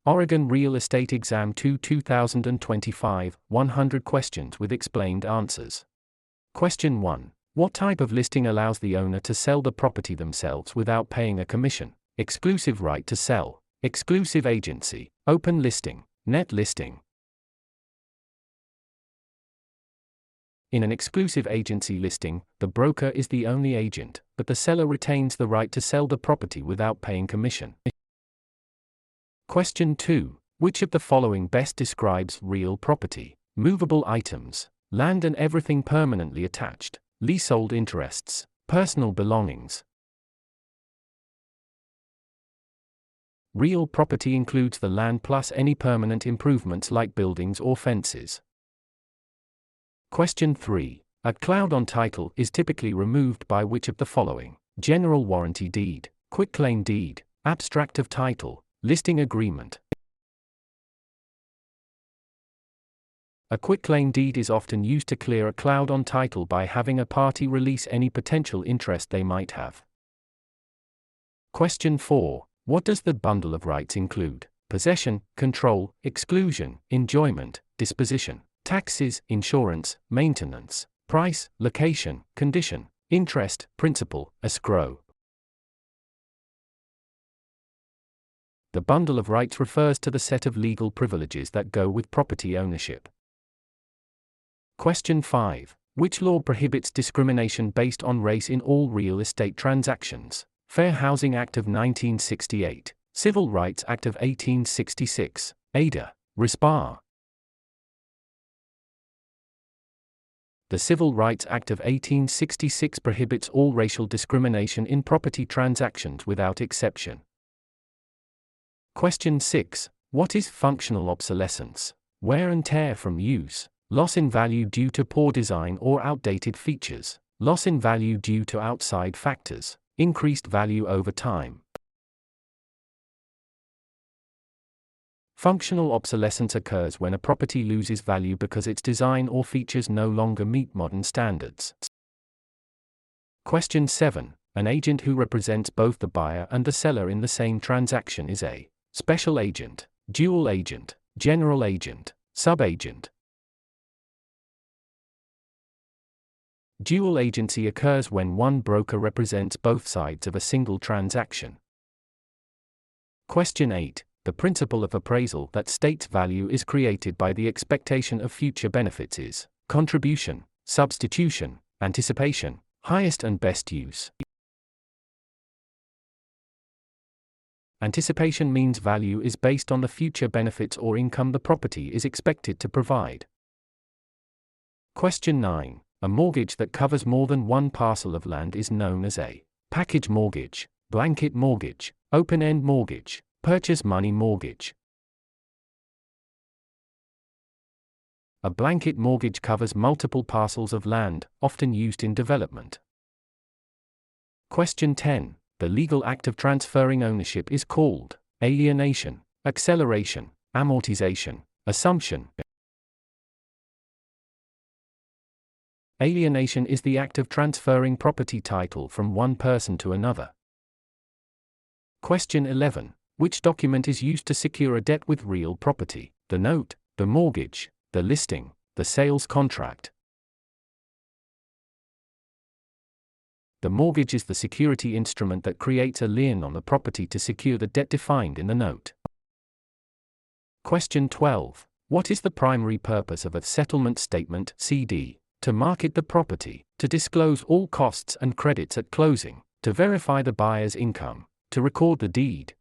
Oregon Real Estate Exam 2 2025, 100 questions with explained answers. Question 1. What type of listing allows the owner to sell the property themselves without paying a commission? Exclusive right to sell, exclusive agency, open listing, net listing. In an exclusive agency listing, the broker is the only agent, but the seller retains the right to sell the property without paying commission. Question 2. Which of the following best describes real property? Movable items, land and everything permanently attached, leasehold interests, personal belongings. Real property includes the land plus any permanent improvements like buildings or fences. Question 3. A cloud on title is typically removed by which of the following? General warranty deed, quitclaim deed, abstract of title, listing agreement. A quitclaim deed is often used to clear a cloud on title by having a party release any potential interest they might have. Question 4. What does the bundle of rights include? Possession, control, exclusion, enjoyment, disposition, taxes, insurance, maintenance, price, location, condition, interest, principal, escrow. The bundle of rights refers to the set of legal privileges that go with property ownership. Question 5. Which law prohibits discrimination based on race in all real estate transactions? Fair Housing Act of 1968, Civil Rights Act of 1866, Ada, Respar. The Civil Rights Act of 1866 prohibits all racial discrimination in property transactions without exception. Question 6. What is functional obsolescence? Wear and tear from use, loss in value due to poor design or outdated features, loss in value due to outside factors, increased value over time. Functional obsolescence occurs when a property loses value because its design or features no longer meet modern standards. Question 7. An agent who represents both the buyer and the seller in the same transaction is a special agent, dual agent, general agent, subagent. Dual agency occurs when one broker represents both sides of a single transaction. Question 8. The principle of appraisal that states value is created by the expectation of future benefits is contribution, substitution, anticipation, highest and best use. Anticipation means value is based on the future benefits or income the property is expected to provide. Question 9. A mortgage that covers more than one parcel of land is known as a package mortgage, blanket mortgage, open-end mortgage, purchase money mortgage. A blanket mortgage covers multiple parcels of land, often used in development. Question 10. The legal act of transferring ownership is called alienation, acceleration, amortization, assumption. Alienation is the act of transferring property title from one person to another. Question 11. Which document is used to secure a debt with real property? The note, the mortgage, the listing, the sales contract. The mortgage is the security instrument that creates a lien on the property to secure the debt defined in the note. Question 12. What is the primary purpose of a settlement statement (CD)? To market the property, to disclose all costs and credits at closing, to verify the buyer's income, to record the deed.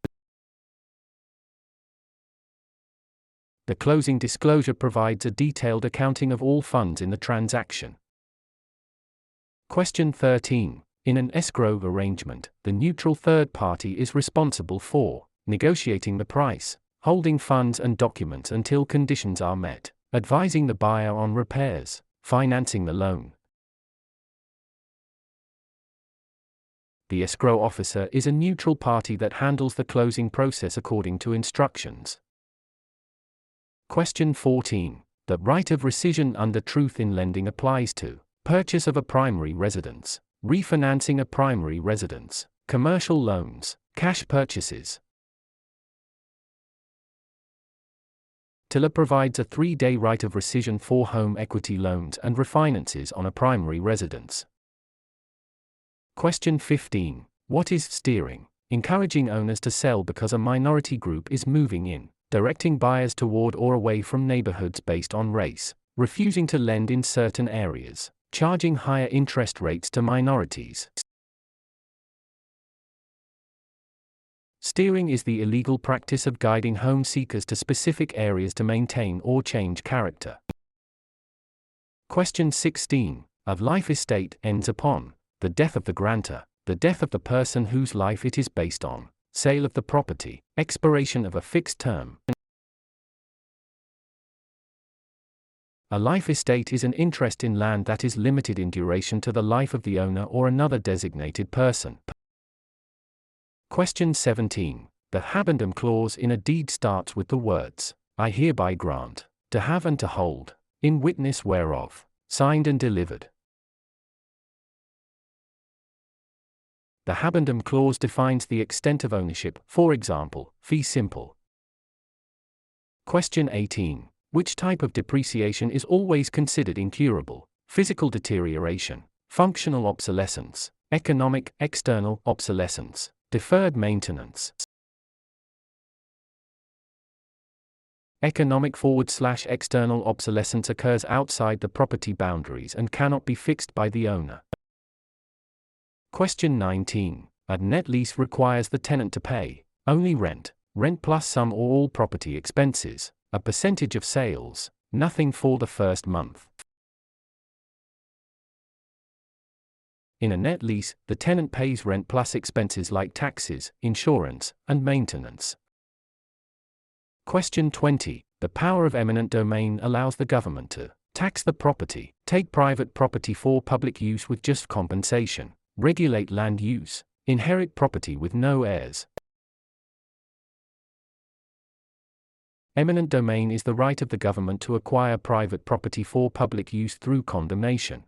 The closing disclosure provides a detailed accounting of all funds in the transaction. Question 13. In an escrow arrangement, the neutral third party is responsible for negotiating the price, holding funds and documents until conditions are met, advising the buyer on repairs, financing the loan. The escrow officer is a neutral party that handles the closing process according to instructions. Question 14. The right of rescission under truth in lending applies to purchase of a primary residence, refinancing a primary residence, commercial loans, cash purchases. TILA provides a 3-day right of rescission for home equity loans and refinances on a primary residence. Question 15. What is steering? Encouraging owners to sell because a minority group is moving in, directing buyers toward or away from neighborhoods based on race, refusing to lend in certain areas, charging higher interest rates to minorities. Steering is the illegal practice of guiding home seekers to specific areas to maintain or change character. Question 16. A life estate ends upon the death of the grantor, the death of the person whose life it is based on, sale of the property, expiration of a fixed term. A life estate is an interest in land that is limited in duration to the life of the owner or another designated person. Question 17. The habendum clause in a deed starts with the words, I hereby grant, to have and to hold, in witness whereof, signed and delivered. The habendum clause defines the extent of ownership, for example, fee simple. Question 18. Which type of depreciation is always considered incurable? Physical deterioration, functional obsolescence, economic, external obsolescence, deferred maintenance. Economic / external obsolescence occurs outside the property boundaries and cannot be fixed by the owner. Question 19. A net lease requires the tenant to pay only rent plus some or all property expenses, a percentage of sales, nothing for the first month. In a net lease, the tenant pays rent plus expenses like taxes, insurance, and maintenance. Question 20. The power of eminent domain allows the government to tax the property, take private property for public use with just compensation, regulate land use, inherit property with no heirs. Eminent domain is the right of the government to acquire private property for public use through condemnation.